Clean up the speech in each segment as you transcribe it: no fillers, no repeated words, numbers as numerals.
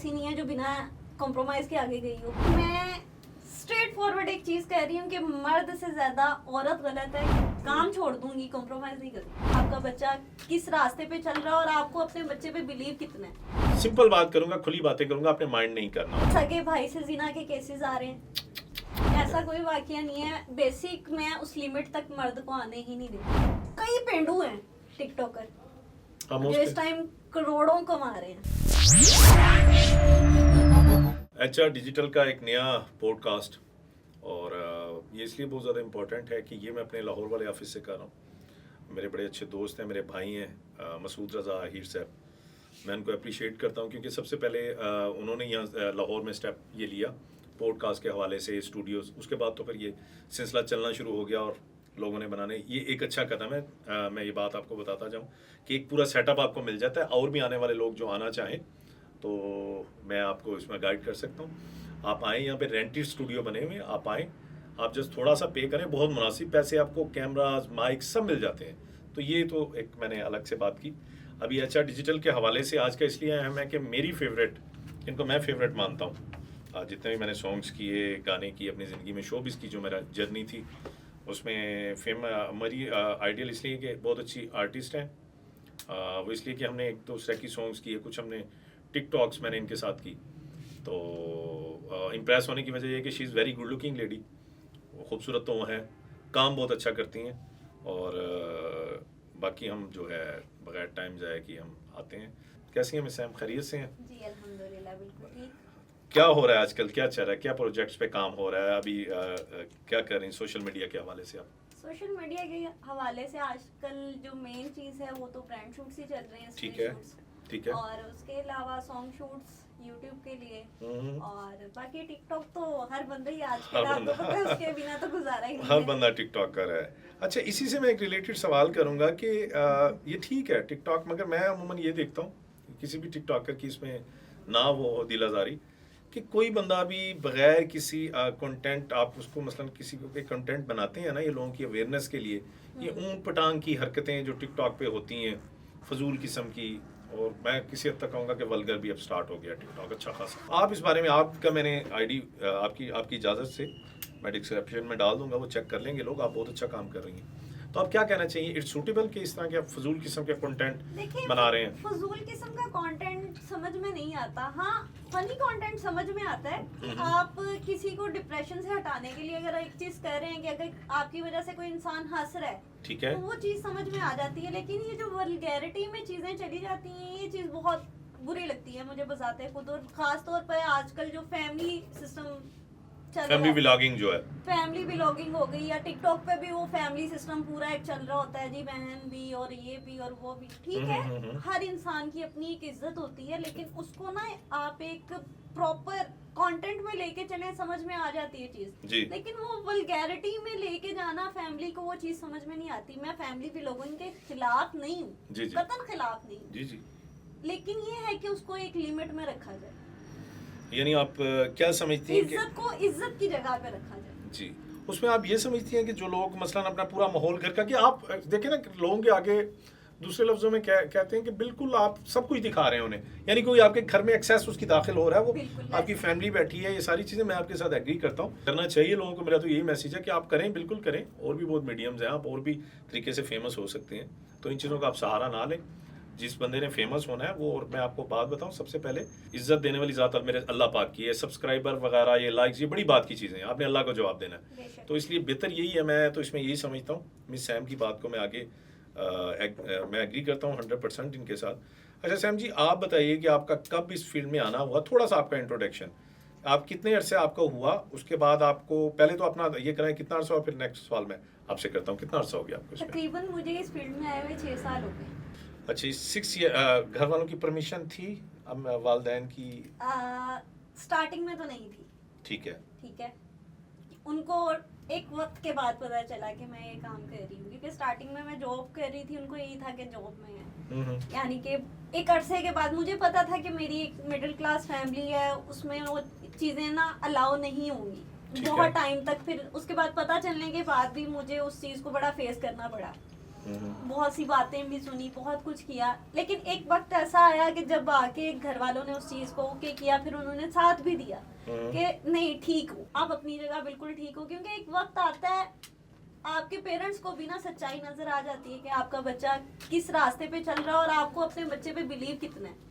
ऐसी नहीं है जो बिना कॉम्प्रोमाइज के आगे गई हो। मैं स्ट्रेट फॉरवर्ड एक चीज कह रही हूँ कि मर्द से ज्यादा औरत गलत है। काम छोड़ दूंगी, कॉम्प्रोमाइज नहीं करूंगी। आपका बच्चा किस रास्ते पे चल रहा है और आपको अपने बच्चे पे बिलीव कितना है। सिंपल बात करूंगा, खुली बातें करूंगा, अपने माइंड नहीं करना। सगे भाई से जिना के केसेस आ रहे हैं, ऐसा कोई वाकया नहीं है। बेसिक मैं उस लिमिट तक मर्द को आने ही नहीं देती। कई पेंडू हैं टिकटॉकर जो इस टाइम करोड़ों कमा रहे हैं। HR डिजिटल का एक नया पॉडकास्ट, और ये इसलिए बहुत ज़्यादा इम्पोर्टेंट है कि ये मैं अपने लाहौर वाले ऑफिस से कर रहा हूँ। मेरे बड़े अच्छे दोस्त हैं, मेरे भाई हैं, मसूद रज़ा आहिर साहब। मैं उनको अप्रिशिएट करता हूँ क्योंकि सबसे पहले उन्होंने यहाँ लाहौर में स्टेप ये लिया पॉडकास्ट के हवाले से, स्टूडियोज़। उसके बाद तो फिर ये सिलसिला चलना शुरू हो गया और लोगों ने बनाने, ये एक अच्छा कदम है। मैं ये बात आपको बताता जाऊँ कि एक पूरा सेटअप आपको मिल जाता है, और भी आने वाले लोग जो आना चाहें तो मैं आपको इसमें गाइड कर सकता हूँ। आप आएँ, यहाँ पे रेंटेड स्टूडियो बने हुए हैं, आप आएँ, आप जस्ट थोड़ा सा पे करें, बहुत मुनासिब पैसे आपको कैमराज माइक सब मिल जाते हैं। तो ये तो एक मैंने अलग से बात की। अभी HR डिजिटल के हवाले से आज का इसलिए अहम है कि मेरी फेवरेट, इनको मैं फेवरेट मानता हूँ। जितने भी मैंने सॉन्ग्स किए, गाने किए अपनी ज़िंदगी में, शोबिज़ की जो मेरा जर्नी थी उसमें मेरी आइडियल इसलिए कि बहुत अच्छी आर्टिस्ट हैं। वो इसलिए कि हमने एक दूसरे की सॉन्ग्स किए, कुछ हमने टिकटॉक्स मैंने इनके साथ की। तो इम्प्रेस होने की वजह ये कि she is very good looking lady, वो खूबसूरत तो वो हैं, काम बहुत अच्छा करती हैं। और बाकी हम जो है बगैर टाइम जाए कि हम आते हैं। कैसी हैं मिस सैम, खैरियत से हैं? जी अल्हम्दुलिल्लाह, बिल्कुल ठीक। क्या हो रहा है आजकल, क्या चल रहा है, क्या प्रोजेक्ट्स पे काम हो रहा है अभी? क्या कर रही हैं सोशल मीडिया के हवाले से आप? सोशल मीडिया के हवाले से आजकल जो मेन चीज़ है वो तो ब्रांड शूट्स ही चल रहे हैं। ठीक है, ठीक है। और उसके अलावा सॉन्ग शूट्स यूट्यूब के लिए, और बाकी टिकटॉक तो हर बंदा ही आजकल, आपको पता है, उसके बिना तो गुजारा ही नहीं हर है। बंदा टिकटॉक कर रहा है। अच्छा, इसी से मैं एक रिलेटेड सवाल करूंगा कि ये ठीक है टिकटॉक, मगर मैं अमूमन ये देखता हूँ किसी भी टिकटॉकर की इसमें ना वो दिल आज़ारी कि कोई बंदा भी बगैर किसी कंटेंट, आप उसको मसलन किसी को एक कंटेंट बनाते हैं ना, ये लोगों की अवेयरनेस के लिए, ये ऊँट पटांग की हरकतें जो टिकटॉक पे होती हैं, फजूल किस्म की, और मैं किसी हद तक कहूँगा कि वल्गर भी अब स्टार्ट हो गया टिकटॉक अच्छा खासा। आप इस बारे में, आपका मैंने आईडी आपकी इजाज़त से मैं डिस्क्रिप्शन में डाल दूंगा, वो चेक कर लेंगे लोग। आप बहुत अच्छा काम कर रही हैं। तो आप क्या कहना चाहिए, इट्स सूटेबल कि इस तरह के आप फजूल किस्म के कंटेंट बना रहे हैं? फजूल किस्म का कंटेंट समझ में नहीं आता। हाँ, फनी कंटेंट समझ में आता है कि आप किसी को डिप्रेशन से हटाने के लिए अगर एक चीज कर रहे हैं कि अगर आपकी वजह से कोई इंसान हंस रहा है, ठीक है, तो वो चीज समझ में आ जाती है। लेकिन ये जो वल्गैरिटी में चीजें चली जाती हैं, ये चीज बहुत बुरी लगती है मुझे बजाते खुद। और खास तौर पर आजकल जो फैमिली सिस्टम, फैमिली व्लॉगिंग जो है, फैमिली व्लॉगिंग हो गई, या टिकटॉक पे भी वो फैमिली सिस्टम पूरा एक चल रहा होता है जी, बहन भी और ये भी और वो भी। ठीक है, हर इंसान की अपनी एक इज्जत होती है, लेकिन उसको ना आप एक प्रॉपर कंटेंट में लेके चले, समझ में आ जाती है चीज। लेकिन वो वल्गैरिटी में लेके जाना फैमिली को, वो चीज समझ में नहीं आती। मैं फैमिली व्लॉगिंग के खिलाफ नहीं हूँ, कतई खिलाफ नहीं हूँ, जी जी, लेकिन ये है कि उसको एक लिमिट में रखा जाए। यानी आप क्या समझती हैं कि इज्जत को इज्जत की जगह पे रखा जाए? जी, उसमें आप ये समझती हैं कि जो लोग मसलन अपना पूरा माहौल घर का, कि आप देखें ना लोगों के आगे दूसरे लफ्जों में कहते हैं कि बिल्कुल आप सब कुछ दिखा रहे हैं उन्हें, यानी कोई आपके घर में एक्सेस उसकी दाखिल हो रहा है, वो आपकी फैमिली बैठी है, ये सारी चीज़ें मैं आपके साथ एग्री करता हूँ। करना चाहिए लोगों को, मेरा तो यही मैसेज है कि आप करें, बिल्कुल करें। और भी बहुत मीडियम्स हैं, आप और भी तरीके से फेमस हो सकते हैं, तो इन चीज़ों का आप सहारा ना लें। जिस बंदे ने फेमस होना है वो, और मैं आपको बात बताऊं, सबसे पहले इज्जत देने वाली ज़ात मेरे अल्लाह पाक की है। सब्सक्राइबर वगैरह, ये लाइक्स, ये बड़ी बात की चीज़ें हैं, आपने अल्लाह को जवाब देना है। तो इसलिए बेहतर यही है, मैं तो इसमें यही समझता हूँ। मिस सैम की बात को मैं आगे मैं एग्री करता हूँ 100% इनके साथ। अच्छा सैम जी, आप बताइए कि आपका कब इस फील्ड में आना हुआ, थोड़ा सा आपका इंट्रोडक्शन, आप कितने अरसे आपका हुआ, उसके बाद आपको पहले तो अपना ये कराएं कितना अरसा हुआ, फिर नेक्स्ट सवाल मैं आपसे करता हूँ, कितना अरसा हो गया आपको? तकरीबन मुझे इस फील्ड में आए हुए 6 साल हो गए। अच्छा, 6 ईयर। घर वालों की परमिशन थी, अब वालदैन की? स्टार्टिंग में तो नहीं थी। ठीक है, ठीक है, उनको एक वक्त के बाद पता चला कि मैं ये काम कर रही हूँ, क्योंकि स्टार्टिंग में मैं जॉब कर रही थी, उनको यही था कि जॉब में है, यानी कि एक अरसे के बाद मुझे पता था कि मेरी एक मिडिल क्लास फैमिली है, उसमें वो चीज़ें ना अलाउ नहीं होंगी बहुत टाइम तक। फिर उसके बाद पता चलने के बाद भी मुझे उस चीज़ को बड़ा फेस करना पड़ा बहुत सी बातें भी सुनी, बहुत कुछ किया, लेकिन एक वक्त ऐसा आया कि जब आके घर वालों ने उस चीज को ओके किया, फिर उन्होंने साथ भी दिया कि नहीं ठीक हो, आप अपनी जगह बिल्कुल ठीक हो। क्योंकि एक वक्त आता है आपके पेरेंट्स को भी ना सच्चाई नजर आ जाती है कि आपका बच्चा किस रास्ते पे चल रहा है और आपको अपने बच्चे पे बिलीव कितना है।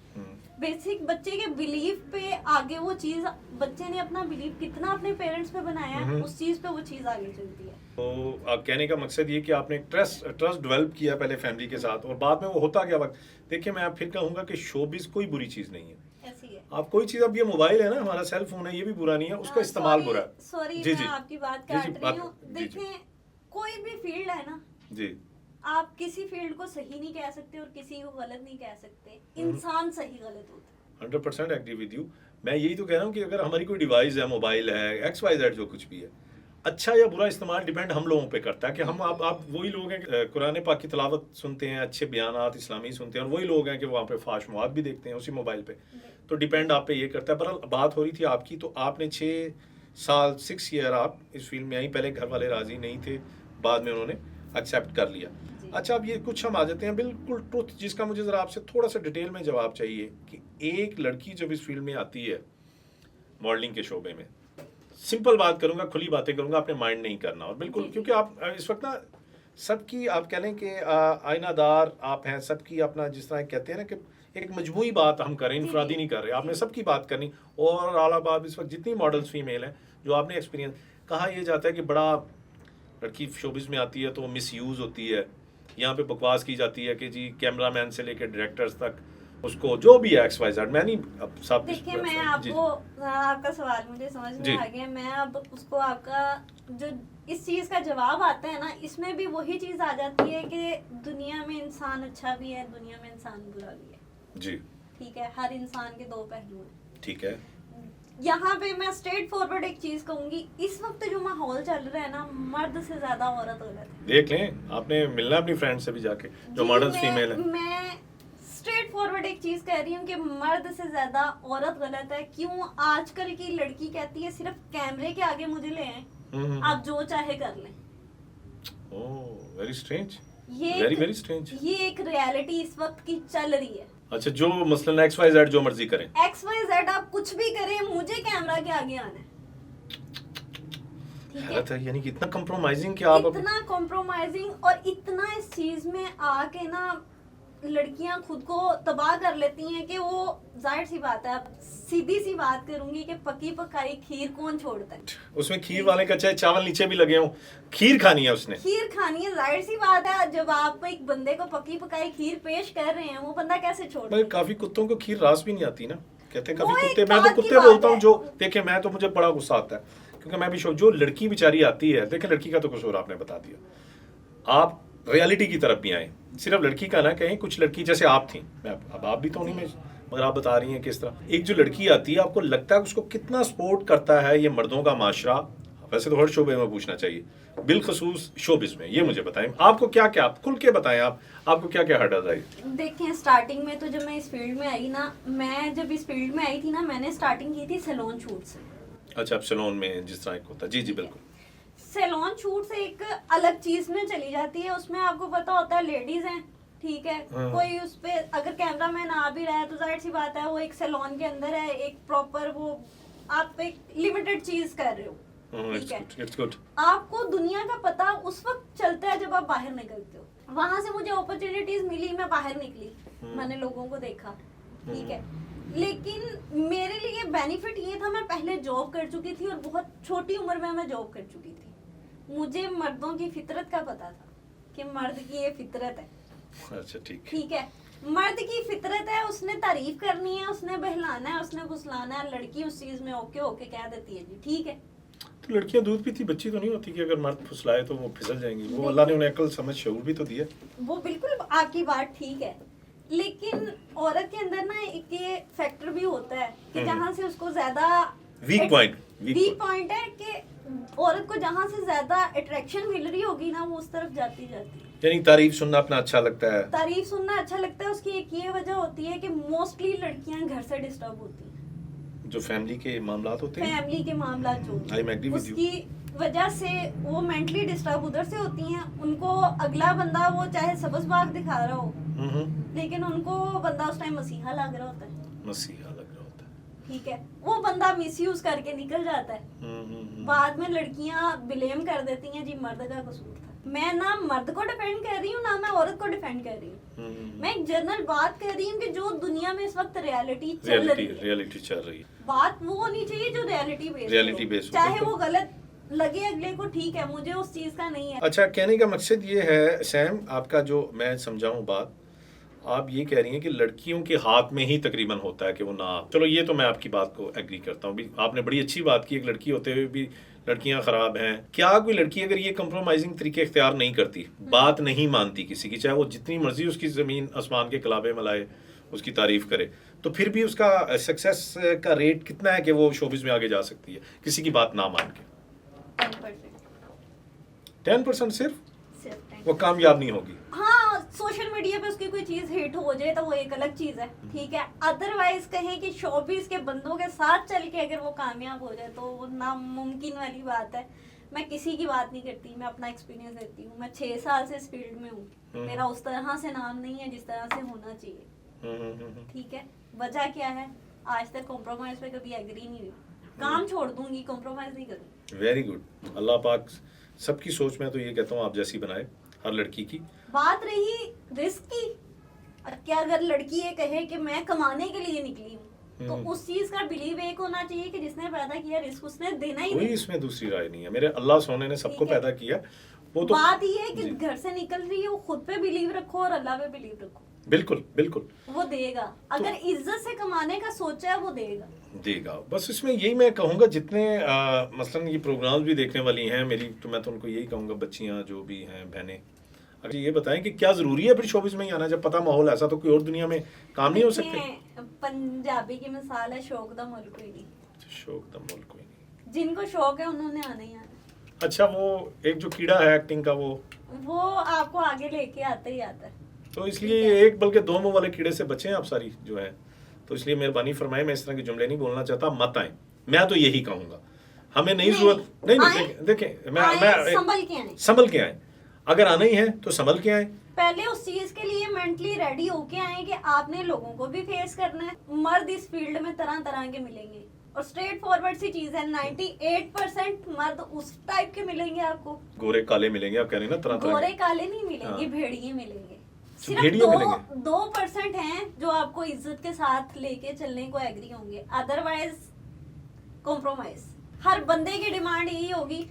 बेसिक बच्चे के बिलीव पे आगे वो चीज, बच्चे ने अपना बिलीव कितना अपने पेरेंट्स पे बनाया है, उस चीज पे वो चीज आगे चलती है। तो आप कहने का मकसद ये कि आपने ट्रस्ट डेवलप किया पहले फैमिली के साथ, और बाद में वो होता गया वक्त। देखिए मैं फिर कहूँगा कि शोबिस कोई बुरी चीज़ नहीं है। ऐसी है। आप कोई चीज़, अब ये मोबाइल है ना, हमारा सेल फोन है, ये भी बुरा नहीं है, उसका इस्तेमाल बुरा है। सॉरी जी मैं जी आपकी बात जी, जी, काट रही हूँ। जी, जी। देखें कोई भी फील्ड है ना, जी आप किसी फील्ड को सही नहीं कह सकते और किसी को गलत नहीं कह सकते। इंसान सही गलत होता है। 100% एग्री विद यू। मैं यही तो कह रहा हूँ कि अगर हमारी कोई डिवाइस है, मोबाइल है, XYZ जो कुछ भी है, अच्छा या बुरा इस्तेमाल डिपेंड हम लोगों पे करता है कि हम आप वही लोग हैं कुरान पाक की तिलावत सुनते हैं, अच्छे बयानात इस्लामी सुनते हैं, और वही लोग हैं कि वहाँ पे फाश मवाद भी देखते हैं उसी मोबाइल पे। तो डिपेंड आप पे ये करता है। पर बात हो रही थी आपकी, तो आपने 6 ईयर आप इस फील्ड में आई। पहले घर वाले राजी नहीं थे, बाद में उन्होंने एक्सेप्ट कर लिया। अच्छा, अब ये कुछ हम आ जाते हैं बिल्कुल ट्रुथ, जिसका मुझे ज़रा आपसे थोड़ा सा डिटेल में जवाब चाहिए कि एक लड़की जब इस फील्ड में आती है, मॉडलिंग के शोबे में, सिंपल बात करूंगा, खुली बातें करूंगा, आपने माइंड नहीं करना, और बिल्कुल, क्योंकि आप इस वक्त ना सबकी, आप कह लें कि आईनादार आप हैं सबकी, अपना जिस तरह कहते हैं ना कि एक मजमूई बात हम करें, इनफरादी नहीं कर रहे, आपने सबकी बात करनी। और आला बात इस वक्त जितनी मॉडल्स फीमेल हैं जो आपने एक्सपीरियंस, कहा यह जाता है कि बड़ा लड़की शोबिस में आती है तो मिस यूज़ होती है, यहाँ पे बकवास की जाती है कि जी कैमरामैन से लेकर डायरेक्टर्स तक, उसको जो भी है XYZ। मैं नहीं अब सब देखिए, मैं आपको आपका सवाल मुझे समझ में आ गया। मैं अब उसको आपका जो इस चीज का जवाब आता है ना, इसमें भी वही चीज आ जाती है कि दुनिया में इंसान अच्छा भी है, दुनिया में इंसान बुरा भी है। जी ठीक है, हर इंसान के दो पहलू हैं। ठीक है, यहाँ पे मैं स्ट्रेट फॉरवर्ड एक चीज कहूंगी, इस वक्त जो माहौल चल रहा है ना, मर्द से ज्यादा औरत गलत है। देख लें, आपने मिलना अपनी फ्रेंड से भी जाके जो मॉडल्स फीमेल है। मैं स्ट्रेट फॉरवर्ड एक चीज कह रही हूँ कि मर्द से ज्यादा औरत गलत है। क्यों? आजकल की लड़की कहती है सिर्फ कैमरे के आगे मुझे ले आए, आप जो चाहे कर लें। ओह, वेरी स्ट्रेंज, वेरी स्ट्रेंज। ये एक रियलिटी इस वक्त की चल रही है। अच्छा, जो मसलन XYZ जो मर्जी करें, XYZ आप कुछ भी करें, मुझे कैमरा के आगे आना है। ठीक है, यानी कि इतना कॉम्प्रोमाइजिंग कि आप इतना कॉम्प्रोमाइजिंग और इतना इस चीज में आके ना लड़कियां खुद को तबाह कर लेती हैं कि वो, जाहिर सी बात है, सीधी सी बात करूंगी कि पकी पकाई खीर कौन छोड़ता है। उसमें खीर वाले का चाहे चावल नीचे भी लगे हों, खीर खानी है उसने, खीर खानी है। जाहिर सी बात है, जब आप एक बंदे को पकी पकाई खीर पेश कर रहे हैं, वो बंदा कैसे छोड़ता है? काफी कुत्तों को खीर रास भी नहीं आती ना, कहते हैं काफी कुत्ते। मैं तो कुत्ते बोलता हूँ जो, देखे मैं तो, मुझे बड़ा गुस्सा आता है क्योंकि मैं भी जो लड़की बेचारी आती है, देखे लड़की का तो कसूर आपने बता दिया। आप रियलिटी की तरफ भी आए, सिर्फ लड़की का ना कहें, कुछ लड़की जैसे आप थी, मैं अब आप भी तो नहीं, में मगर आप बता रही हैं किस तरह एक जो लड़की आती है, आपको लगता है उसको कितना सपोर्ट करता है ये मर्दों का माशरा? वैसे तो हर शोबे में पूछना चाहिए, बिलखसूस शोबिस में। ये मुझे बताएं, आपको क्या क्या, आप खुल के बताएं, आपको क्या क्या हर्डल्स आई? देखें, स्टार्टिंग में तो जब मैं इस फील्ड में आई ना, मैं जब इस फील्ड में आई थी ना, मैंने स्टार्टिंग की थी सैलून शूट से। अच्छा, आप सैलून में जिस तरह होता है, जी जी बिल्कुल। सैलून शूट से एक अलग चीज में चली जाती है, उसमें आपको पता होता है लेडीज हैं, ठीक है, कोई उस पे अगर कैमरामैन आ भी रहा है तो जाहिर सी बात है वो एक सैलून के अंदर है, एक प्रॉपर वो आप एक लिमिटेड चीज कर रहे हो, ठीक है। It's good. आपको दुनिया का पता उस वक्त चलता है जब आप बाहर निकलते हो। वहां से मुझे अपॉर्चुनिटीज मिली, मैं बाहर निकली, मैंने लोगों को देखा, ठीक है, लेकिन मेरे लिए बेनिफिट ये था, मैं पहले जॉब कर चुकी थी और बहुत छोटी उम्र में मैं जॉब कर चुकी थी। मुझे मर्दों की फितरत का पता था कि मर्द की ये फितरत है। अच्छा, ठीक है, मर्द की फितरत है, उसने तारीफ करनी है, उसने बहलाना है, उसने फुसलाना है। लड़की उस चीज में ओके ओके कह देती है जी ठीक है। तो लड़कियां दूध पीती बच्ची तो नहीं होती कि अगर मर्द फुसलाए तो वो फिसल जाएंगी? वो अल्लाह ने उन्हें अकल समझ शऊर भी तो दिया। वो बिल्कुल आपकी बात ठीक है, लेकिन औरत के अंदर ना एक ये फैक्टर भी होता है कि जहाँ से उसको ज्यादा वीक पॉइंट है कि औरत को जहाँ से ज्यादा अट्रैक्शन मिल रही होगी ना, वो उस तरफ जाती जाती है। यानी तारीफ सुनना अपना अच्छा लगता है, तारीफ सुनना अच्छा लगता है। उसकी एक ये वजह होती है कि मोस्टली लड़कियां घर से डिस्टर्ब होती हैं, जो फैमिली के मामलात होते हैं, फैमिली के मामलात जो उसकी वजह से वो मेंटली डिस्टर्ब उधर से होती हैं। उनको अगला बंदा वो चाहे सबस बाग दिखा रहा हो, लेकिन उनको बंदा उस टाइम मसीहा लग रहा होता है, मसीहा लग रहा होता है। ठीक है, वो बंदा मिसयूज करके निकल जाता है। बाद में लड़कियां ब्लेम कर देती हैं जी मर्द का कसूर था। मैं ना मर्द को डिफेंड कर रही हूँ ना मैं औरत को डिफेंड कर रही हूँ, मैं एक जनरल बात कर रही हूँ कि जो दुनिया में इस वक्त रियलिटी चल रही है, बात वो होनी चाहिए जो रियलिटी बेस्ड, चाहे वो गलत लगे अगले को, ठीक है, मुझे उस चीज का नहीं है। अच्छा, कहने का मकसद ये है सैम, आपका जो मैं समझाऊं बात, आप ये कह रही हैं कि लड़कियों के हाथ में ही तकरीबन होता है कि वो ना, चलो ये तो मैं आपकी बात को एग्री करता हूँ, आपने बड़ी अच्छी बात की, एक लड़की होते हुए भी लड़कियां खराब हैं। क्या कोई लड़की अगर ये कंप्रोमाइजिंग तरीके इख्तियार नहीं करती, बात नहीं मानती किसी की, चाहे वो जितनी मर्जी उसकी ज़मीन आसमान के कलाबे मिलाए, उसकी तारीफ करे, तो फिर भी उसका सक्सेस का रेट कितना है कि वो शोबिज़ में आगे जा सकती है किसी की बात ना मान के? 10% सिर्फ वो कामयाब नहीं होगी। हाँ, सोशल मीडिया पे उसकी कोई चीज हिट हो जाए तो वो एक अलग चीज है, ठीक है, अदरवाइज कहें कि शोबिस के बंदों के साथ चल के अगर वो कामयाब हो जाए तो वो नामुमकिन वाली बात है। मैं किसी की बात नहीं करती, मैं अपना एक्सपीरियंस देती हूँ। मैं 6 साल से इस फील्ड में हूँ, मेरा उस तरह से नाम नहीं है जिस तरह से होना चाहिए, ठीक है। वजह क्या है, आज तक कॉम्प्रोमाइज पे कभी एग्री नहीं हुई, काम छोड़ दूंगी, कॉम्प्रोमाइज नहीं करूंगी। वेरी गुड, अल्लाह पाक सबकी सोच में तो ये कहता हूँ आप जैसी बनाए हर लड़की की। बात रही रिस्क की, क्या अगर लड़की ये कहे कि मैं कमाने के लिए निकली हूँ, तो उस चीज का बिलीव एक होना चाहिए कि जिसने पैदा किया रिस्क उसने देना ही कोई इसमें दूसरी राय नहीं है, मेरे अल्लाह सोने ने सबको पैदा किया। वो तो बात ये है कि घर से निकल रही है, वो खुद पे बिलीव रखो और अल्लाह पे बिलीव रखो। बिल्कुल बिल्कुल, वो देगा, अगर इज्जत से कमाने का सोचा है वो देगा। बस इसमें यही मैं कहूँगा, जितने मसलन ये प्रोग्राम्स भी देखने वाली हैं मेरी, तो मैं तो उनको यही कहूँगा, बच्चियाँ जो भी हैं, बहनें, अगर ये बताएं कि क्या जरूरी है फिर शोबिस में ही आना, जब पता माहौल ऐसा तो कोई और दुनिया में काम नहीं हो सकते। पंजाबी की मिसाल है, शौक दा मुल्क कोई नहीं, शौक दा मुल्क कोई नहीं, जिनको शौक है उन्होंने आना ही आना। अच्छा, वो एक जो कीड़ा है एक्टिंग का, वो आपको आगे लेके आता ही आता है, तो इसलिए एक बल्कि 2 मुंह वाले कीड़े से बचें आप सारी जो है। तो इसलिए मेहरबानी फरमाए, मैं इस तरह के जुमले नहीं बोलना चाहता, मत आए, मैं तो यही कहूँगा, हमें नहीं जरूरत नहीं। देखें, मैं संभल के आए, अगर आना ही है तो संभल के आए। पहले उस चीज के लिए मेंटली रेडी होके आए कि आपने लोगों को भी फेस करना है। मर्द इस फील्ड में तरह तरह के मिलेंगे, और स्ट्रेट फॉरवर्ड सी चीज है, 98% मर्द उस टाइप के मिलेंगे आपको, गोरे काले मिलेंगे, आप कह रहे हैं ना, तरह गोरे काले नहीं मिलेंगे, भेड़िए मिलेंगे। सिर्फ भेड़िए मिलेंगे। 2% हैं जो आपको इज्जत के साथ लेके चलने को एग्री होंगे, अदरवाइज कॉम्प्रोमाइज। हर बंदे की डिमांड यही होगी।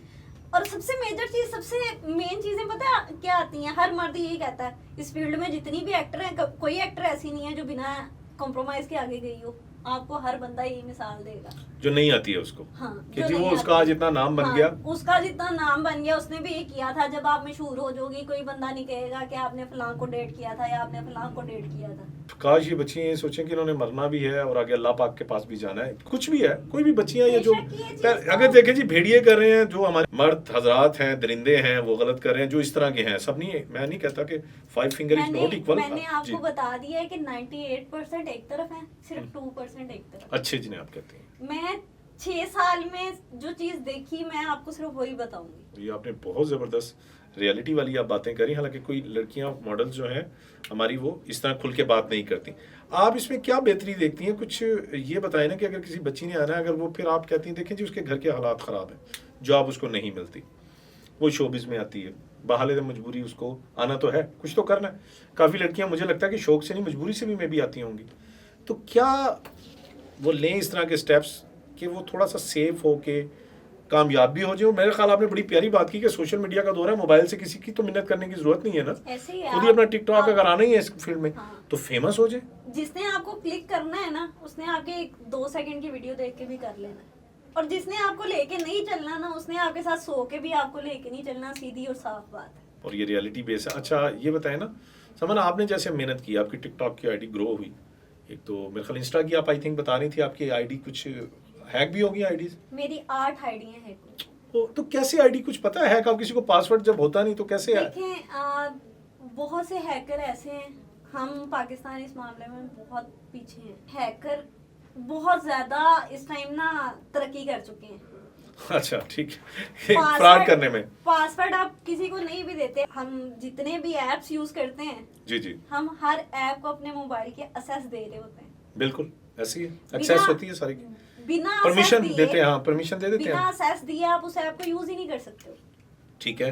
और सबसे मेजर चीज, सबसे मेन चीजें पता है क्या आती हैं, हर मर्द यही कहता है, इस फील्ड में जितनी भी एक्टर हैं, कोई एक्टर ऐसी नहीं है जो बिना कॉम्प्रोमाइज के आगे गई हो। आपको हर बंदा यही मिसाल देगा जो नहीं आती है उसको, हाँ, कि जी वो उसका जितना नाम बन गया, उसका जितना नाम बन गया, उसने भी ये किया था। जब आप मशहूर हो जाओगी, कोई बंदा नहीं कहेगा कि आपने फलां को डेट किया था या आपने फलां को डेट किया था। काश ये बच्चियां ये सोचें कि इन्होंने मरना भी है और आगे अल्लाह पाक के पास भी जाना है, कुछ भी है, कोई भी बच्चियां ये जो अगर देखें जी भेड़िए कर रहे हैं, जो हमारे मर्द हजरात हैं, दरिंदे हैं, वो गलत कर रहे हैं, जो इस तरह के हैं, सब नहीं, मैं नहीं कहता कि 5 फिंगर इज नॉट इक्वल। मैंने आपको बता दिया है कि 98% एक तरफ है, सिर्फ 2% एक तरफ। अच्छे जिन्हें आप कहते हैं। मैं 6 साल में जो चीज देखी, मैं आपको सिर्फ वही बताऊंगी। ये आपने बहुत जबरदस्त रियलिटी वाली आप बातें करी, हालांकि कोई लड़कियां मॉडल्स जो हैं हमारी, वो इस तरह खुल के बात नहीं करती। आप इसमें क्या बेहतरी देखती हैं, कुछ ये बताएं ना, कि अगर किसी बच्ची ने आना है, अगर वो फिर आप कहती हैं देखें जी उसके घर के हालात ख़राब हैं, जॉब उसको नहीं मिलती, वो शोबिज़ में आती है, बहाले मजबूरी उसको आना तो है, कुछ तो करना है। काफ़ी लड़कियाँ मुझे लगता है कि शौक से नहीं, मजबूरी से भी मे भी आती होंगी, तो क्या वो लें इस तरह के स्टेप्स कि वो थोड़ा सा सेफ हो के कामयाब भी हो जाए? मेरे ख्याल आपने बड़ी प्यारी बात की कि सोशल मीडिया का दौर है, मोबाइल से किसी की तो मिन्नत करने की जरूरत नहीं है ना, खुद ही अपना टिकटॉक अगर आना ही है इस फील्ड में, हाँ, तो फेमस हो जाए। जिसने आपको क्लिक करना है ना, उसने आपके 2 सेकंड की वीडियो देख के भी कर लेना है, और जिसने आपको लेके नहीं चलना ना, उसने आपके साथ सो के भी आपको लेके नहीं चलना, सीधी और साफ बात है। और ये रियलिटी बेस है। अच्छा ये बताएं ना समन, आपने जैसे मेहनत की, आपकी टिकटॉक की आईडी ग्रो हुई, एक तो मेरे ख्याल इंस्टा की आप आई थिंक बता रही थी, आपकी आईडी कुछ हैक भी होगी आईडीज? मेरी 8 आईडियां हैं कुछ। तो कैसे आईडी कुछ पता है हैक? आप किसी को पासवर्ड जब होता नहीं तो कैसे? देखें, बहुत से हैकर ऐसे हैं, हम पाकिस्तान इस मामले में बहुत पीछे हैं। हैकर बहुत ज्यादा इस टाइम ना तरक्की कर चुके हैं, अच्छा ठीक है, फ्रॉड करने में। पासवर्ड आप किसी को नहीं भी देते, हम जितने भी एप्स यूज करते हैं जी जी हम हर ऐप को अपने मोबाइल के एक्सेस दे रहे होते हैं। बिल्कुल ऐसी है, एक्सेस होती है सारी की, बिना परमिशन access देते हैं, हाँ परमिशन दे देते बिना हैं। एक्सेस दिए आप उस ऐप को यूज ही नहीं कर सकते हो। ठीक है।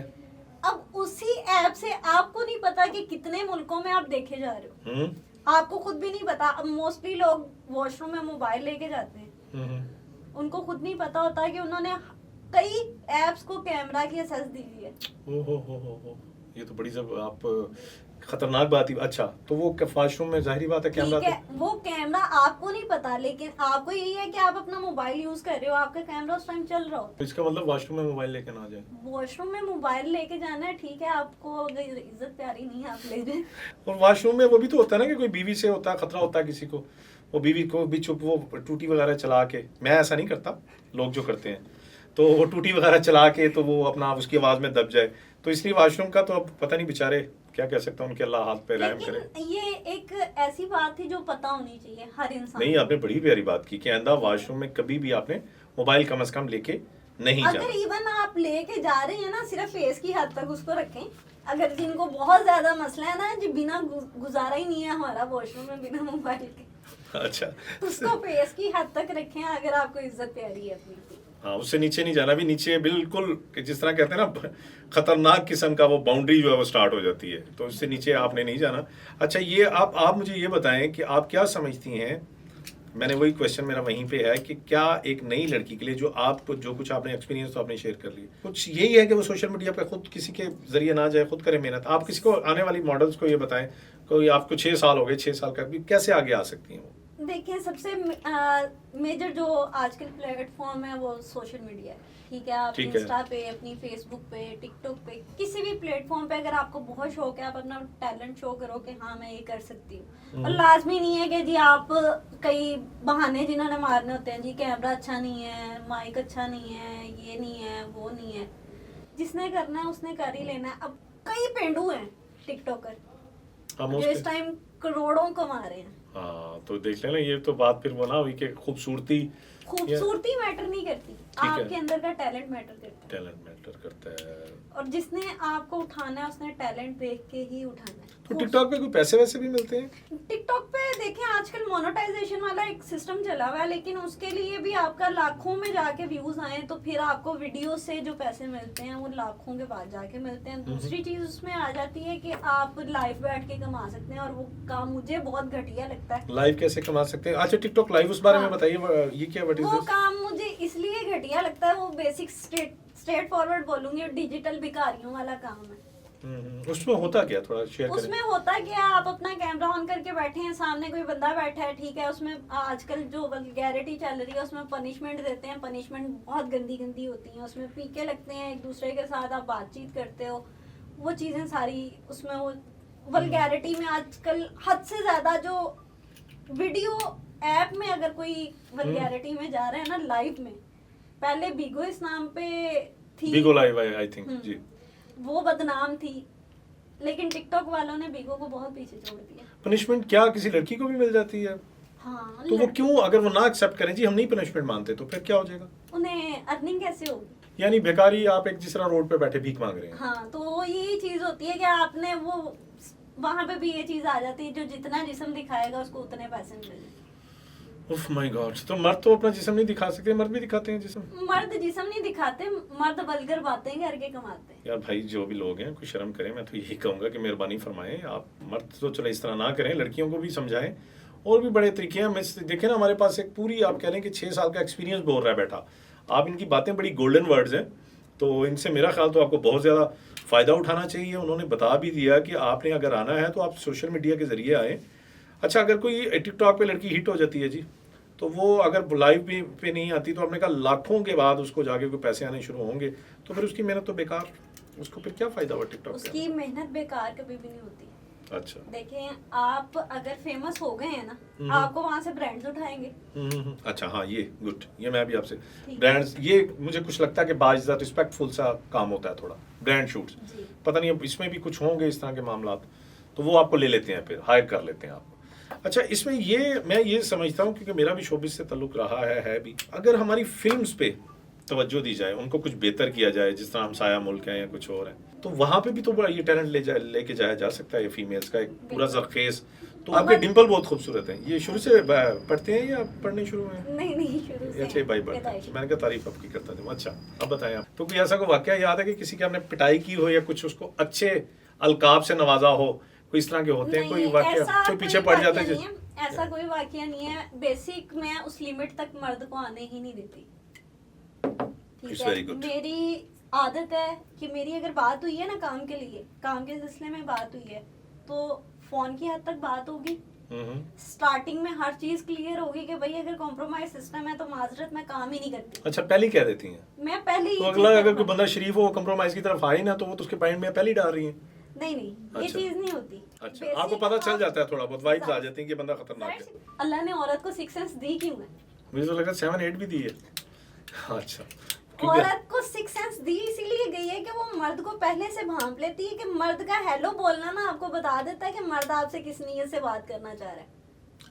अब उसी ऐप से आपको नहीं पता कि कितने मुल्कों में आप देखे जा रहे हो, आपको खुद भी नहीं पता। अब मोस्टली लोग वॉशरूम में मोबाइल लेके जाते हैं, उनको खुद नहीं पता होता कि उन्होंने कई एप्स को कैमरा की एक्सेस दी हुई है। हो, ये तो बड़ी जब आप खतरनाक बात ही। अच्छा तो वो वॉशरूम में जाहिर बात है कैमरा, ठीक है, वो कैमरा आपको नहीं पता, लेकिन आपको यही है कि आप अपना मोबाइल यूज कर रहे हो, आपका कैमरा उस टाइम चल रहा हो। तो इसका मतलब वॉशरूम में मोबाइल लेके ना जाए। वॉशरूम में मोबाइल लेके जाना है, ठीक है, आपको अगर इज्जत प्यारी नहीं है आप ले जाए। और वॉशरूम में वो भी तो होता है ना कि कोई बीवी से होता है खतरा, होता है किसी को, वो बीवी को भी चुप वो टूटी वगैरह चला के, मैं ऐसा नहीं करता, लोग जो करते हैं तो वो टूटी वगैरह चला के तो वो अपना उसकी आवाज में दब जाए, तो इसलिए वॉशरूम का तो अब पता नहीं बेचारे क्या कह सकता हूँ, उनके अल्लाह हाथ पे रहम करे। लेकिन ये एक ऐसी बात थी जो पता होनी चाहिए हर इंसान। नहीं आपने बड़ी प्यारी बात की कि आइंदा वॉशरूम में कभी भी आपने मोबाइल कम से कम लेके नहीं अगर जाना। इवन आप लेके जा रहे हैं ना, सिर्फ फेस की हद तक उसको रखें। अगर जिनको बहुत ज्यादा मसला है ना, जो बिना गुजारा ही नहीं है हमारा वॉशरूम में बिना मोबाइल के, अच्छा उसको फेस की हद तक रखें अगर आपको इज्जत प्यारी है अपनी। हाँ उससे नीचे नहीं जाना, भी नीचे बिल्कुल कि जिस तरह कहते हैं ना खतरनाक किस्म का वो बाउंड्री जो है वो स्टार्ट हो जाती है, तो उससे नीचे आपने नहीं जाना। अच्छा ये आप मुझे ये बताएं कि आप क्या समझती हैं, मैंने वही क्वेश्चन मेरा वहीं पे है कि क्या एक नई लड़की के लिए जो कुछ आपने एक्सपीरियंस तो आपने शेयर कर लिया, कुछ यही है कि वो सोशल मीडिया पे खुद किसी के जरिए ना जाए, खुद करे मेहनत। आप किसी को आने वाली मॉडल्स को ये बताएं, कोई आपको 6 साल हो गए, 6 साल का भी कैसे आगे आ सकती हैं वो? देखिए सबसे मेजर जो आजकल प्लेटफॉर्म है वो सोशल मीडिया है, ठीक है। आप ठीक है। इंस्टा पे, अपनी फेसबुक पे, टिकटॉक पे, किसी भी प्लेटफॉर्म पे अगर आपको बहुत शौक है, आप अपना टैलेंट शो करो कि हाँ मैं ये कर सकती हूँ। और लाजमी नहीं है कि जी आप कई बहाने जिन्होंने मारने होते हैं, जी कैमरा अच्छा नहीं है, माइक अच्छा नहीं है, ये नहीं है, वो नहीं है, जिसने करना है उसने कर ही लेना है। अब कई पेंडू हैं टिकटॉकर जो इस टाइम करोड़ों कमा रहे हैं। हाँ तो देख लेना, ये तो बात फिर वो ना हुई कि खूबसूरती मैटर नहीं करती, आपके अंदर का टैलेंट मैटर करता है। टैलेंट मैटर करता है, और जिसने आपको उठाना है उसने टैलेंट देख के ही उठाना है। तो टिकटॉक पे कोई पैसे वैसे भी मिलते हैं? टिकटॉक पे देखें आजकल मोनेटाइजेशन वाला एक सिस्टम चला हुआ है, लेकिन उसके लिए भी आपका लाखों में जाके व्यूज आए तो फिर आपको वीडियो से जो पैसे मिलते हैं वो लाखों के बाद जाके मिलते हैं। दूसरी चीज उसमें आ जाती है कि आप लाइव बैठ के कमा सकते हैं, और वो काम मुझे बहुत घटिया लगता है। लाइव कैसे कमा सकते हैं? अच्छा टिकटॉक लाइव, उस बारे में बताइए, ये क्या व्हाट इज वो दिस? काम मुझे इसलिए घटिया लगता है, वो बेसिक स्ट्रेट फॉरवर्ड बोलूंगी, डिजिटल भिखारियों वाला काम है। उसमें होता क्या, थोड़ा शेयर करें। उसमें होता क्या, आप अपना कैमरा ऑन करके बैठे हैं, सामने कोई बंदा बैठा है, ठीक है, उसमें आजकल जो वल्गैरिटी चल रही है उसमें पनिशमेंट देते हैं, पनिशमेंट बहुत गंदी गंदी होती हैं, उसमें पीके लगते हैं, एक दूसरे के साथ आप बातचीत करते हो, वो चीजें सारी उसमें वो वल्गैरिटी में आजकल हद से ज्यादा जो वीडियो ऐप में अगर कोई वल्गैरिटी में जा रहा है ना लाइव में, पहले बिगो इस नाम पे थी, बिगो लाइव आई थिंक जी, वो बदनाम थी, लेकिन टिकटॉक वालों ने बिगो को बहुत पीछे छोड़ दिया। पनिशमेंट क्या किसी लड़की को भी मिल जाती है? हाँ, तो वो क्यों, अगर वो ना एक्सेप्ट करें जी हम नहीं पनिशमेंट मानते, तो फिर क्या हो जाएगा? उन्हें अर्निंग कैसे होगी? यानी बेकारी, आप एक जिस तरह रोड पे बैठे भीख मांग रहे हैं। हाँ, तो वो यही चीज होती है कि आपने वो वहां पे भी ये चीज आ जाती है, जो जितना जिस्म दिखाएगा उसको उतने पैसे मिलेंगे। उफ माय गॉड, तो मर्द तो अपना जिस्म नहीं दिखा सकते, मर्द भी दिखाते हैं जिस्म। मर्द जिस्म नहीं दिखाते, मर्द वल्गर बातें करके कमाते हैं। यार भाई जो भी लोग हैं कुछ शर्म करें, मैं तो यही कहूंगा कि मेहरबानी फरमाएं, आप मर्द तो चलो इस तरह ना करें, लड़कियों को भी समझाएं। और भी बड़े तरीके हैं, देखें ना हमारे पास एक पूरी, आप कह लें कि 6 साल का एक्सपीरियंस बोल रहा है बैठा, आप इनकी बातें बड़ी गोल्डन वर्ड्स हैं, तो इनसे मेरा ख्याल तो आपको बहुत ज़्यादा फ़ायदा उठाना चाहिए। उन्होंने बता भी दिया कि आपने अगर आना है तो आप सोशल मीडिया के ज़रिए आएँ। अच्छा अगर कोई टिकटॉक पे लड़की हिट हो जाती है जी, तो वो अगर लाइव पे नहीं आती, तो आपने कहा लाखों के बाद उसको जाके कोई पैसे आने शुरू होंगे, तो फिर उसकी मेहनत तो बेकार, उसको फिर क्या फ़ायदा हुआ टिकटॉक पे? उसकी मेहनत बेकार कभी भी नहीं होती। अच्छा देखें, आप अगर फेमस हो गए हैं ना, आपको वहां से ब्रांड्स उठाएंगे। अच्छा हाँ, ये गुड, ये मैं भी आपसे ब्रांड्स, ये मुझे कुछ लगता है कि बाइज्जत रिस्पेक्टफुल सा काम होता है थोड़ा, ब्रांड शूट्स, पता नहीं अब इसमें भी कुछ होंगे इस तरह के मामला, तो वो आपको ले लेते हैं, फिर हायर कर लेते हैं आपको। अच्छा इसमें ये मैं ये समझता हूँ, क्योंकि मेरा भी शोबिस से ताल्लुक रहा है भी, अगर हमारी फिल्म्स पे तवज्जो दी जाए, उनको कुछ बेहतर किया जाए, जिस तरह हमसाया मुल्क है या कुछ और है, तो वहाँ पे भी तो बड़ा ये टैलेंट लेके जाया जा सकता है, ये फीमेल्स का एक पूरा जरखेज। तो आपके डिम्पल बहुत खूबसूरत हैं, ये शुरू से पढ़ते हैं या पढ़ने शुरू हुए हैं? नहीं शुरू से अच्छा भाई बढ़ते हैं, मैंने कहा तारीफ आपकी करता हूँ। अच्छा अब बताएं आप, तो कोई ऐसा कोई वाकया याद है कि किसी की आपने पिटाई की हो या कुछ उसको अच्छे अलकाब से नवाजा हो, कोई इस तरह के होते हैं कोई वाकया जो पीछे पड़ जाता है? ऐसा कोई वाकया नहीं है, बेसिक मैं उस लिमिट तक मर्द को आने ही नहीं देती, ठीक है। मेरी आदत है कि मेरी अगर बात हुई है ना काम के लिए, काम के सिलसिले में बात हुई है, तो फोन की हद तक बात होगी, स्टार्टिंग में हर चीज क्लियर होगी कि भाई अगर कॉम्प्रोमाइज सिस्टम है तो माजरत मैं काम ही नहीं करती। अच्छा पहले कह देती हैं? मैं पहले तो अगला अगर कोई बंदा शरीफ हो कॉम्प्रोमाइज की तरफ आए ना, तो वो तो उसके पॉइंट में पहले ही डाल रही है। नहीं अच्छा। ये चीज नहीं होती। अच्छा आपको पता चल जाता है, थोड़ा बहुत वाइब्स आ जाती हैं कि बंदा खतरनाक है। अल्लाह ने औरत को 6 सेंस दी क्यों है? मुझे तो लगा 7-8 भी दी है। अच्छा औरत को 6 सेंस दी इसीलिए गई है कि वो मर्द को पहले से भांप लेती है कि मर्द का हेलो बोलना ना आपको बता देता है कि मर्द आपसे किस नीयत से बात करना चाह रहा है।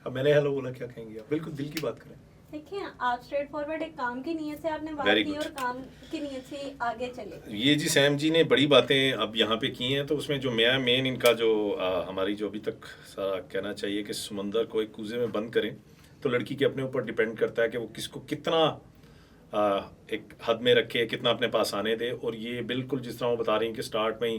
अब मैंने हेलो बोला, क्या कहेंगे आप? बिल्कुल दिल की बात करें। देखिए आप स्ट्रेट फॉरवर्ड एक काम की नीयत से आपने बात की और काम की नीयत से आगे चले। ये जी सैम जी ने बड़ी बातें अब यहाँ पे की हैं, तो उसमें जो मेन इनका जो हमारी जो अभी तक सारा कहना चाहिए कि समंदर को एक कूजे में बंद करें, तो लड़की के अपने ऊपर डिपेंड करता है कि वो किसको कितना एक हद में रखे, कितना अपने पास आने दे। और ये बिल्कुल जिस तरह वो बता रही हैं कि स्टार्ट में ही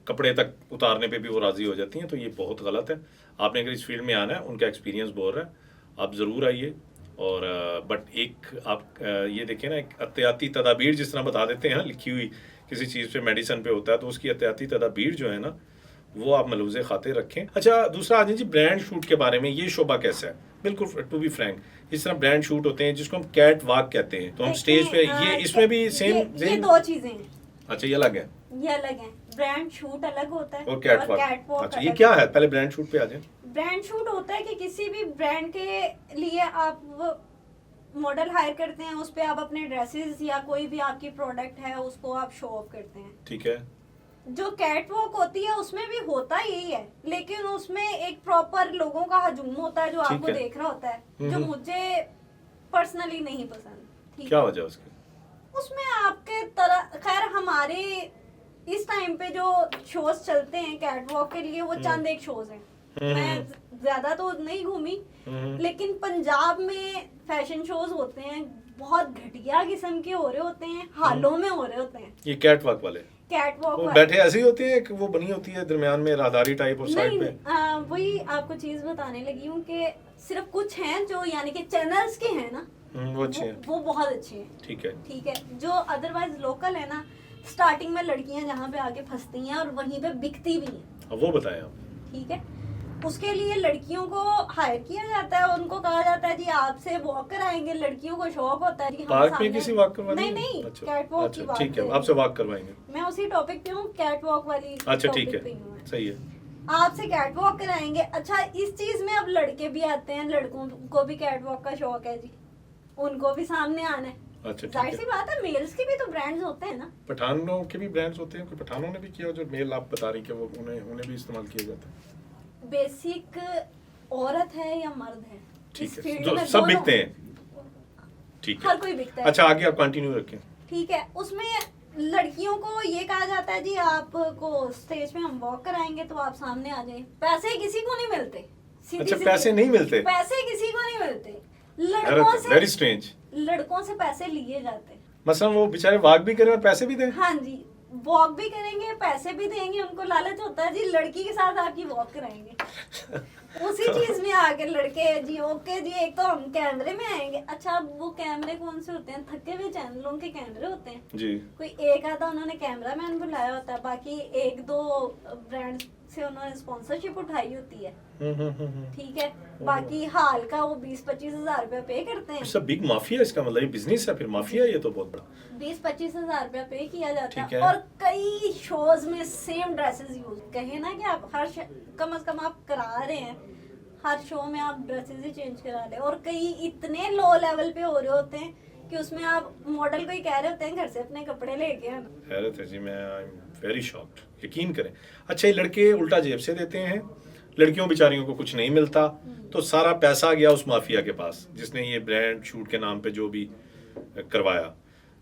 कपड़े तक उतारने पे भी वो राज़ी हो जाती हैं, तो ये बहुत गलत है। आपने अगर इस फील्ड में आना है, उनका एक्सपीरियंस बोल रहा है, आप ज़रूर आइए। और बट एक आप ये देखें ना, एक एहतियाती तदाबीर जिस तरह बता देते हैं ना, लिखी हुई किसी चीज़ पे मेडिसिन पे होता है, तो उसकी एहतियाती तदाबीर जो है ना, वो आप मलूज़े खाते रखें। अच्छा दूसरा आदमी जी, ब्रांड शूट के बारे में ये शोबा कैसा है? बिल्कुल टू बी फ्रैंक, इस तरह ब्रांड शूट होते हैं जिसको हम कैट वॉक कहते हैं, तो हम स्टेज पे ये इसमें भी सेम ये 2 चीजें हैं। अच्छा ये अलग है, ये अलग है। ब्रांड शूट अलग होता है और कैट वॉक। अच्छा ये क्या है? पहले ब्रांड शूट पे आ जाए। ब्रांड शूट होता है कि किसी भी ब्रांड के लिए आप मॉडल हायर करते हैं, उस पे आप अपने ड्रेसेस या कोई भी आपकी प्रोडक्ट है उसको आप शो ऑफ करते हैं, ठीक है। जो कैट वॉक होती है उसमें भी होता यही है, लेकिन उसमें एक प्रॉपर लोगों का हजूम होता है जो आपको देख रहा होता है, जो मुझे पर्सनली नहीं पसंद। क्या वजह उसकी? उसमें आपके तरह, खैर हमारे इस टाइम पे जो शोज चलते हैं कैट वॉक के लिए वो चंद एक शोज हैं, मैं ज्यादा तो नहीं घूमी, लेकिन पंजाब में फैशन शोज होते हैं, बहुत घटिया किस्म के हो रहे होते हैं, हालों में हो रहे होते हैं। ये कैट वॉक वाले? कैट वॉक वो बैठे ऐसे ही होते हैं कि वो बनी होती है दरमियान में राहदारी टाइप और साइड पे? वही आपको चीज बताने लगी हूँ कि सिर्फ कुछ हैं जो यानी कि चैनल्स के हैं ना, वो अच्छे हैं, वो बहुत अच्छे हैं। ठीक है, ठीक है। जो अदरवाइज लोकल है ना, स्टार्टिंग में लड़कियां जहाँ पे आके फंसती हैं और वहीं पे बिकती भी हैं। अब वो बताएं आप। ठीक है, उसके लिए लड़कियों को हायर किया जाता है, उनको कहा जाता है जी आपसे वॉक कराएंगे। लड़कियों को शौक होता है कि पार्क में किसी वॉक करवा नहीं नहीं, कैट वॉक की बात ठीक है, आपसे वॉक करवाएंगे। मैं उसी टॉपिक पे हूँ, कैट वॉक वाली। अच्छा ठीक है, सही है, आपसे कैट वॉक कराएंगे। अच्छा इस चीज में अब लड़के भी आते हैं, लड़कों को भी कैट वॉक का शौक है जी, उनको भी सामने आना है। अच्छा जाहिर सी बात है, मेल्स के भी तो ब्रांड्स होते हैं ना। पठानों के भी ब्रांड्स होते हैं, कोई पठानों ने भी किया जो मेल आप बता रही कि वो उन्हें भी इस्तेमाल किया जाता है? बेसिक औरत है या मर्द है, ठीक है, सब बिकते हैं, ठीक है, हर कोई बिकता है। अच्छा आगे आप कंटिन्यू रखें। ठीक है, उसमें लड़कियों को ये कहा जाता है जी आपको स्टेज पे हम वॉक कराएंगे तो आप सामने आ जाए। पैसे किसी को नहीं मिलते। अच्छा पैसे नहीं मिलते? पैसे किसी को नहीं मिलते, लड़कों से, वेरी स्ट्रेंज, लड़कों से पैसे लिए जाते हैं। मसलन वो बेचारे वॉक भी करें और पैसे भी दें? हाँ जी, वॉक भी करेंगे, पैसे भी देंगे, उनको लालच होता है जी लड़की के साथ आपकी वॉक कराएंगे। उसी चीज में आके लड़के जी ओके जी, एक तो हम कैमरे में आएंगे। अच्छा वो कैमरे कौन से होते हैं? थके हुए चैनलों के कैमरे होते हैं जी। कोई एक आधा उन्होंने कैमरामैन बुलाया होता है, बाकी 1-2 ब्रांड से उन्होंने स्पॉन्सरशिप उठाई होती है। ठीक है, बाकी हाल का वो 20-25 हजार रुपया पे करते हैं। सब बिग माफिया, इसका मतलब ये बिजनेस है, फिर माफिया ये तो बहुत बड़ा। 20-25 हजार रुपया पे किया जाता है और कई शोज में सेम ड्रेसेस यूज, कहे ना कि आप हर कम से कम आप करा रहे हैं, हर शो में आप ड्रेसेस ही चेंज करा ले, और कई इतने लो लेवल पे हो रहे होते हैं कि उसमें आप मॉडल को ही कह रहे होते हैं घर से अपने कपड़े लेके आना। हैरत है जी, मैं आई एम वेरी शॉक्ड, यकीन करें। अच्छा ये लड़के उल्टा जेब से देते हैं, लड़कियों बेचारियों को कुछ नहीं मिलता, तो सारा पैसा गया उस माफिया के पास जिसने ये ब्रांड शूट के नाम पे जो भी करवाया।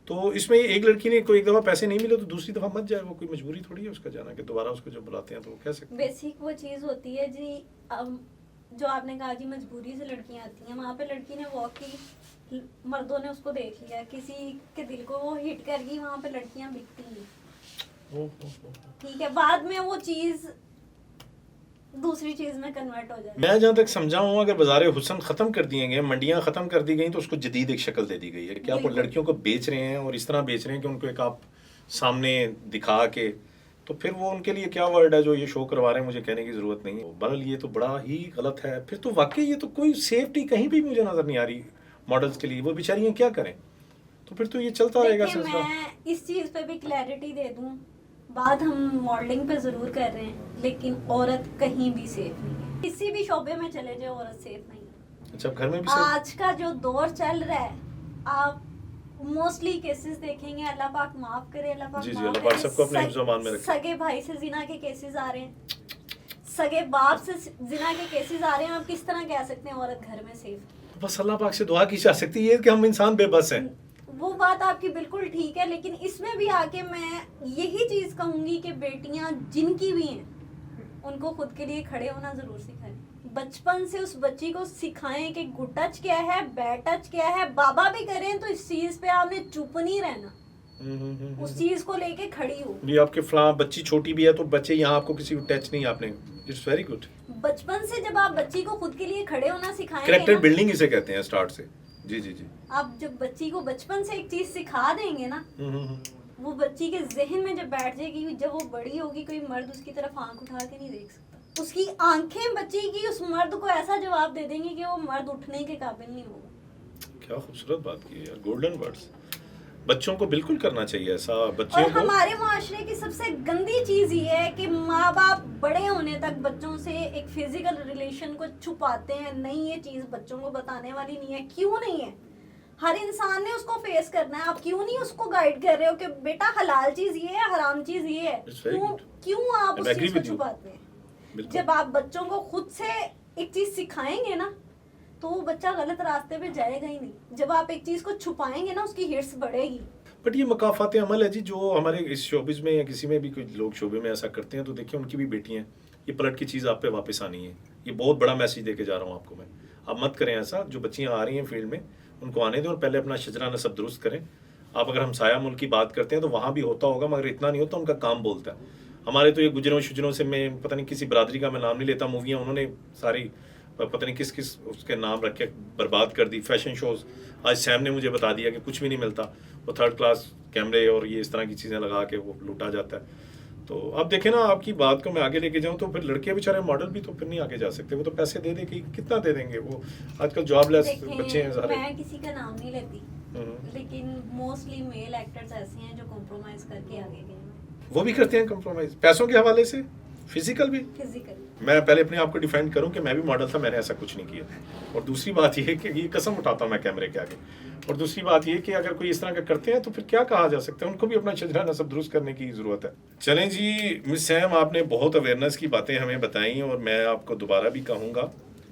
तो इसमें एक लड़की ने कोई एक दफ़ा पैसे नहीं मिले तो दूसरी दफ़ा मत जाए, वो कोई मजबूरी थोड़ी है उसका जाना कि दोबारा उसको जब बुलाते हैं तो वो कह सकते हैं। बेसिक वो चीज़ होती है जी। जो आपने कहा जी मजबूरी से लड़कियां आती हैं, वहाँ पे लड़की ने वॉक की, मर्दों ने उसको देख लिया, किसी के दिल को वो हिट कर गई, वहाँ पे लड़कियां बिकती हैं। ठीक है, बाद में वो चीज़ दूसरी चीज में कन्वर्ट हो जाए। मैं जहाँ तक समझा हूँ, अगर बाजार हुस्न ख़त्म कर दिए गए, मंडियाँ ख़त्म कर दी गई, तो उसको जदीद एक शक्ल दे दी गई है कि आप लड़कियों को बेच रहे हैं और इस तरह बेच रहे हैं कि उनको एक आप सामने दिखा के, तो फिर वो उनके लिए क्या वर्ड है जो ये शो करवा रहे हैं, मुझे कहने की ज़रूरत नहीं है। बहरहाल ये तो बड़ा ही गलत है। फिर तो वाकई ये तो कोई सेफ्टी कहीं भी मुझे नज़र नहीं आ रही मॉडल्स के लिए। वो बेचारियाँ क्या करें? तो फिर तो ये चलता रहेगा सिलसिला। मैं इस चीज़ पे भी क्लैरिटी दे दूँ, बात हम मॉडलिंग पे ज़रूर कर रहे हैं, लेकिन औरत कहीं भी सेफ नहीं है। किसी भी शोबे में चले जाए औरत सेफ नहीं है। अच्छा, घर में भी आज का जो दौर चल रहा है, आप मोस्टली केसेस देखेंगे, अल्लाह पाक माफ करे, अल्लाह पाक जी अल्लाह पाक सबको अपने हिफ्ज़-ओ-अमान में रखे। सगे भाई से जिना के केसेस आ रहे हैं, सगे बाप से जिना के केसेस आ रहे हैं। आप किस तरह कह सकते हैं औरत घर में सेफ? बस अल्लाह पाक से दुआ की जा सकती है कि हम इंसान बेबस हैं। वो बात आपकी बिल्कुल ठीक है, लेकिन इसमें भी आके मैं यही चीज कहूंगी कि बेटियां जिनकी भी हैं, उनको खुद के लिए खड़े होना जरूर सिखाएं। बचपन से उस बच्ची को सिखाएं कि गुड टच क्या है, बैड टच क्या है। बाबा भी करें तो इस चीज पे आपने चुप नहीं रहना, उस चीज को लेके खड़ी हो। भी आपके फलां बच्ची छोटी भी है तो बच्चे यहाँ आपको किसी को टच नहीं आपने, इट्स वेरी गुड। बचपन से जब आप बच्ची को खुद के लिए खड़े होना सिखाएंगे, कैरेक्टर बिल्डिंग इसे कहते हैं स्टार्ट से। जी जी जी। आप जब बच्ची को बचपन से एक चीज सिखा देंगे ना, वो बच्ची के जहन में जब बैठ जाएगी, जब वो बड़ी होगी कोई मर्द उसकी तरफ आंख उठा के नहीं देख सकता। उसकी आंखें बच्ची की उस मर्द को ऐसा जवाब दे देंगी कि वो मर्द उठने के काबिल नहीं होगा। क्या खूबसूरत बात की है यार, गोल्डन वर्ड्स। बच्चों को बिल्कुल करना चाहिए ऐसा। बच्चों और को हमारे माशरे की सबसे गंदी चीज ये है कि माँ बाप बड़े होने तक बच्चों से एक फिजिकल रिलेशन को छुपाते हैं। नहीं, ये चीज बच्चों को बताने वाली नहीं है। क्यों नहीं है? हर इंसान ने उसको फेस करना है। आप क्यों नहीं उसको गाइड कर रहे हो कि बेटा हलाल चीज ये है, हराम चीज ये है? क्यों आप उस चीज को छुपाते हैं? जब आप बच्चों को खुद से एक चीज सिखाएंगे ना, तो वो बच्चा गलत रास्ते पे जाएगा ही नहीं। जब आप एक चीज को छुपाएंगे ना, उसकी हिर्स बढ़ेगी। बट ये मकाफात अमल है जी, जो हमारे इस शोबिस में या किसी में भी कोई लोग शोबे में ऐसा करते हैं, तो देखिए उनकी भी बेटियां, ये पलट की चीज़ आप पे वापस आनी है। ये बहुत बड़ा मैसेज दे के जा रहा हूँ आपको मैं। आप मत करें ऐसा। जो बच्चियाँ आ रही हैं फील्ड में, उनको आने दें और पहले अपना शजरा नसब दुरुस्त करें। आप अगर हमसाया मुल्क की बात करते हैं तो वहाँ भी होता होगा, मगर इतना नहीं होता। उनका काम बोलता है। हमारे तो ये गुजरों शुजरों से, मैं पता नहीं किसी बरादरी का मैं नाम नहीं लेता, मूवियाँ उन्होंने सारी पता नहीं किस किस उसके नाम रख के बर्बाद कर दी। फैशन शोज़, आज सैम ने मुझे बता दिया कि कुछ भी नहीं मिलता, वो थर्ड क्लास कैमरे और ये इस तरह की चीज़ें लगा के वो लूटा जाता है। तो अब देखें ना, आपकी बात को मैं आगे लेके जाऊँ तो फिर लड़के बेचारे मॉडल भी तो फिर नहीं आगे जा सकते। वो तो पैसे दे दे के कितना दे देंगे? वो आजकल जॉबलेस बच्चे हैं सारे। मैं किसी का नाम नहीं लेती, लेकिन मोस्टली मेल एक्टर्स ऐसे हैं जो कॉम्प्रोमाइज करके आगे गए हैं। वो भी करते हैं कॉम्प्रोमाइज पैसों के हवाले से, फिजिकल भी। मैं पहले अपने आप को डिफाइन करूं कि मैं भी मॉडल था, मैंने ऐसा कुछ नहीं किया। और दूसरी बात ये है कि ये कसम उठाता हूं मैं कैमरे के आगे। और दूसरी बात ये कि अगर कोई इस तरह का करते हैं तो फिर क्या कहा जा सकता है? उनको भी अपना शजरा नसब दुरुस्त करने की ज़रूरत है। चलें जी मिस सैम, आपने बहुत अवेयरनेस की बातें हमें बताई, और मैं आपको दोबारा भी कहूँगा,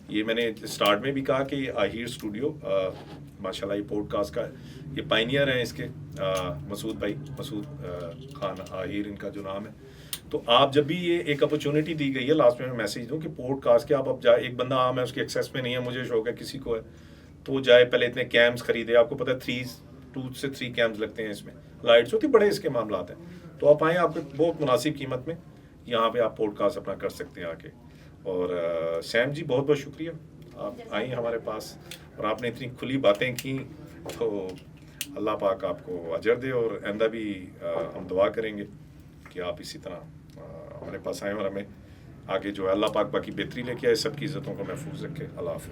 ये मैंने स्टार्ट में भी कहा कि आहिर स्टूडियो माशाल्लाह ये पॉडकास्ट का ये पाइनियर हैं इसके, मसूद भाई, मसूद खान आहिर इनका जो नाम है। तो आप जब भी ये एक अपॉर्चुनिटी दी गई है, लास्ट में मैं मैसेज दूं कि पॉडकास्ट के आप अब जाए, एक बंदा आम है उसकी एक्सेस में नहीं है, मुझे शौक है किसी को है, तो वो जाए पहले इतने कैम्स खरीदे। आपको पता है 2 से 3 कैम्स लगते हैं इसमें, लाइट्स होती बड़े इसके मामलात हैं। तो आप आएँ, आपको बहुत मुनासिब कीमत में यहाँ पे आप पॉडकास्ट अपना कर सकते हैं आके। और सैम जी बहुत बहुत शुक्रिया, आप आई हमारे पास और आपने इतनी खुली बातें की। तो अल्लाह पाक आपको अजर दे, और आइंदा भी हम दुआ करेंगे कि आप इसी तरह हमारे पास आए और हमें आगे जो है अल्लाह पाक बाकी बेहतरी लेके आए, सबकी इज़्ज़तों को महफूज रखे। अल्लाह हाफ़िज़।